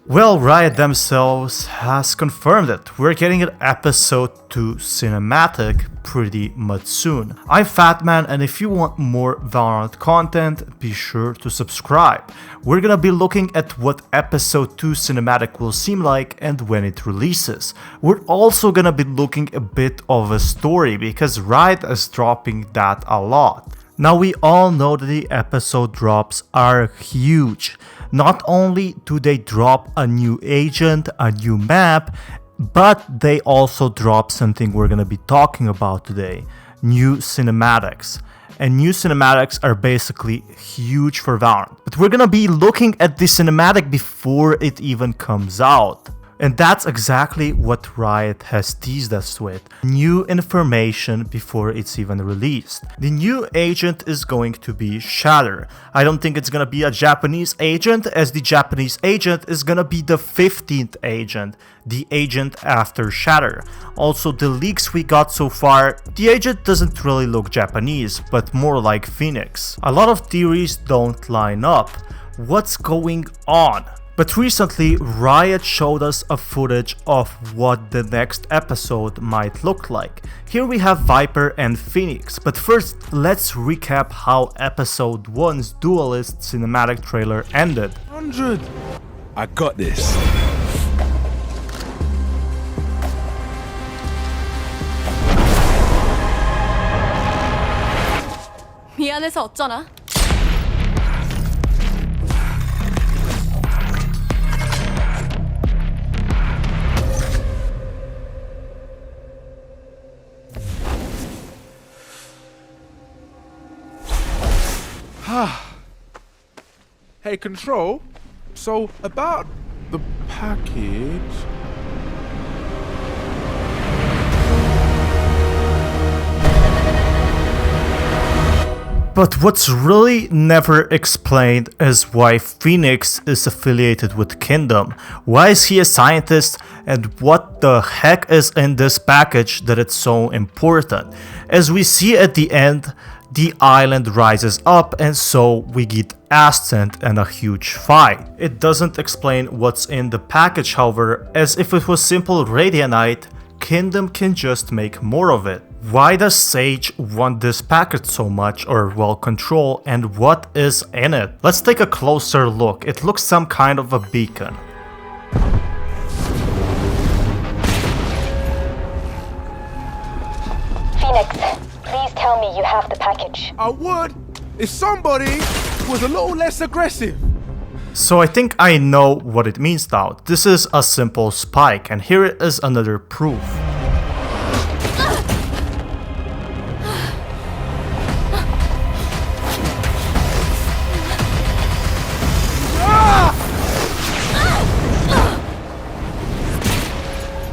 Well, Riot themselves has confirmed it. We're getting an episode 2 cinematic pretty much soon. I'm Fatman, and if you want more Valorant content, be sure to subscribe. We're gonna be looking at what episode 2 cinematic will seem like and when it releases. We're also gonna be looking a bit of a story because Riot is dropping that a lot. Now we all know that the episode drops are huge. Not only do they drop a new agent, a new map, but they also drop something we're gonna be talking about today, new cinematics. And new cinematics are basically huge for Valorant. But we're gonna be looking at the cinematic before it even comes out. And that's exactly what Riot has teased us with. New information before it's even released. The new agent is going to be Shatter. I don't think it's gonna be a Japanese agent, as the Japanese agent is gonna be the 15th agent, the agent after Shatter. Also, the leaks we got so far, the agent doesn't really look Japanese, but more like PHEONIX. A lot of theories don't line up. What's going on? But recently, Riot showed us a footage of what the next episode might look like. Here we have Viper and PHEONIX, but first let's recap how episode 1's Duelist cinematic trailer ended. 100! I got this. 미안해서 어쩌나? Hey, Control. So, about the package... But what's really never explained is why PHEONIX is affiliated with Kingdom. Why is he a scientist, and what the heck is in this package that it's so important? As we see at the end, the island rises up, and so we get Ascent and a huge fight. It doesn't explain what's in the package, however, as if it was simple Radianite, Kingdom can just make more of it. Why does Sage want this package so much, or well, Control, and what is in it? Let's take a closer look. It looks some kind of a beacon. PHEONIX, please tell me you have the package. I would if somebody was a little less aggressive. So I think I know what it means now. This is a simple spike, and here is another proof.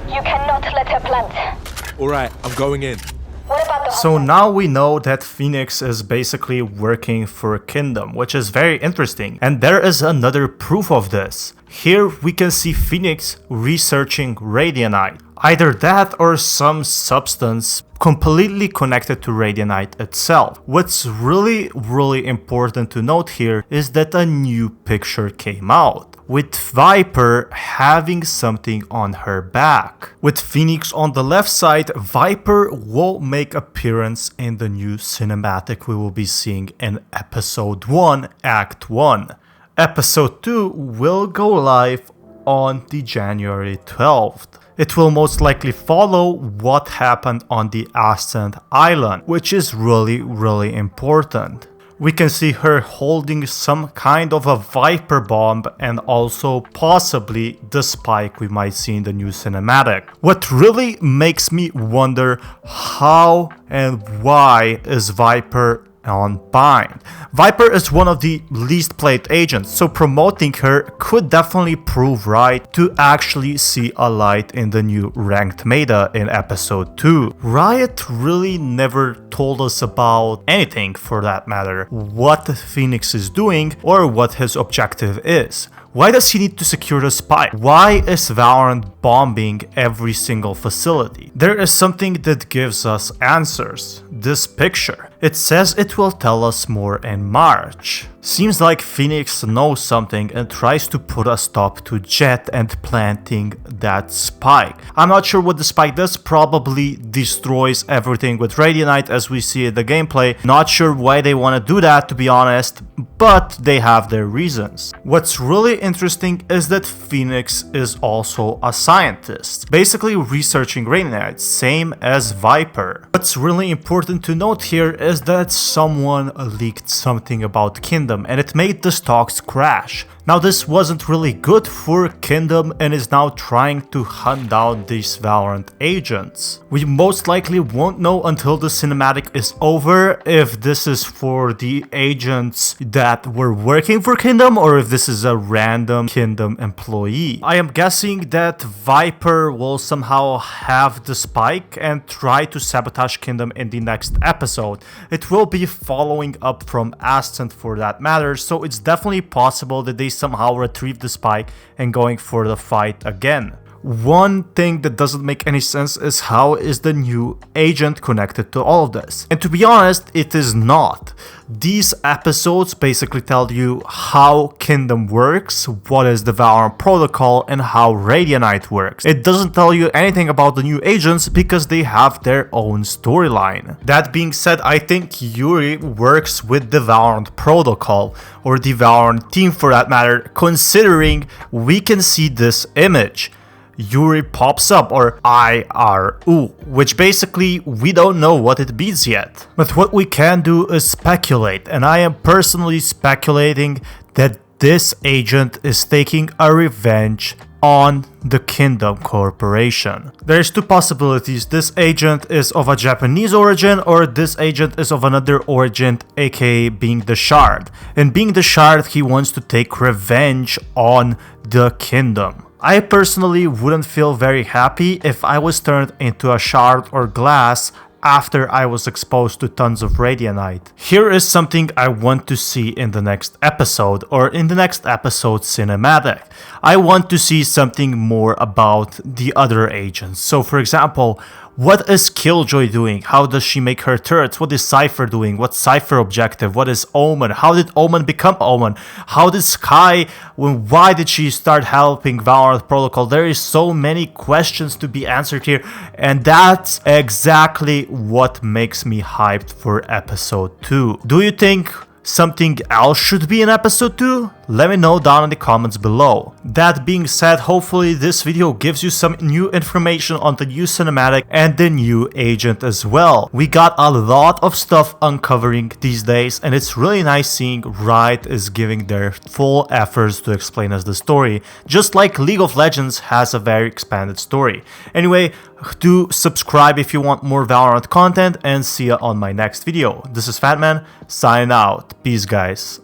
You cannot let her plant. Alright, I'm going in. What about the So now we know that PHEONIX is basically working for Kingdom, which is very interesting. And there is another proof of this. Here we can see PHEONIX researching Radianite. Either that or some substance completely connected to Radianite itself. What's really important to note here is that a new picture came out, with Viper having something on her back. With PHEONIX on the left side, Viper will make appearance in the new cinematic we will be seeing in episode 1, act 1. Episode 2 will go live on the January 12th. It will most likely follow what happened on the Ascent Island, which is really important. We can see her holding some kind of a Viper bomb and also possibly the spike we might see in the new cinematic. What really makes me wonder how and why is Viper on Bind. Viper is one of the least played agents, so promoting her could definitely prove right to actually see a light in the new ranked meta in episode 2. Riot really never told us about anything, for that matter, what PHEONIX is doing or what his objective is. Why does he need to secure the spy? Why is Valorant bombing every single facility? There is something that gives us answers. This picture. It says it will tell us more in March. Seems like PHEONIX knows something and tries to put a stop to Jet and planting that spike. I'm not sure what the spike does, probably destroys everything with Radianite as we see in the gameplay. Not sure why they want to do that, to be honest, but they have their reasons. What's really interesting is that PHEONIX is also a scientist, basically researching Radianite, same as Viper. What's really important to note here is that someone leaked something about Kingdom and it made the stocks crash. Now this wasn't really good for Kingdom and is now trying to hunt down these Valorant agents. We most likely won't know until the cinematic is over if this is for the agents that were working for Kingdom or if this is a random Kingdom employee. I am guessing that Viper will somehow have the spike and try to sabotage Kingdom in the next episode. It will be following up from Ascent for that matter, so it's definitely possible that they somehow retrieve the spike and going for the fight again. One thing that doesn't make any sense is how is the new agent connected to all of this? And to be honest, it is not. These episodes basically tell you how Kingdom works, what is the Valorant protocol, and how Radianite works. It doesn't tell you anything about the new agents because they have their own storyline. That being said, I think Yuri works with the Valorant protocol, or the Valorant team for that matter, considering we can see this image. Yuri pops up, or IRU, which basically we don't know what it means yet. But what we can do is speculate, and I am personally speculating that this agent is taking a revenge on the Kingdom Corporation. There's two possibilities. This agent is of a Japanese origin or this agent is of another origin, aka being the Shard. And being the Shard, he wants to take revenge on the Kingdom. I personally wouldn't feel very happy if I was turned into a shard or glass after I was exposed to tons of Radianite. Here is something I want to see in the next episode, or in the next episode cinematic. I want to see something more about the other agents. So for example, what is Killjoy doing? How does she make her turrets? What is Cypher doing? What's Cypher objective? What is Omen? How did Omen become Omen? How did Sky, why did she start helping Valorant Protocol? There is so many questions to be answered here, and that's exactly what makes me hyped for episode 2. Do you think something else should be in episode 2? Let me know down in the comments below. That being said, hopefully this video gives you some new information on the new cinematic and the new agent as well. We got a lot of stuff uncovering these days, and it's really nice seeing Riot is giving their full efforts to explain us the story, just like League of Legends has a very expanded story. Anyway, do subscribe if you want more Valorant content, and see you on my next video. This is Fatman, signing out. Peace guys.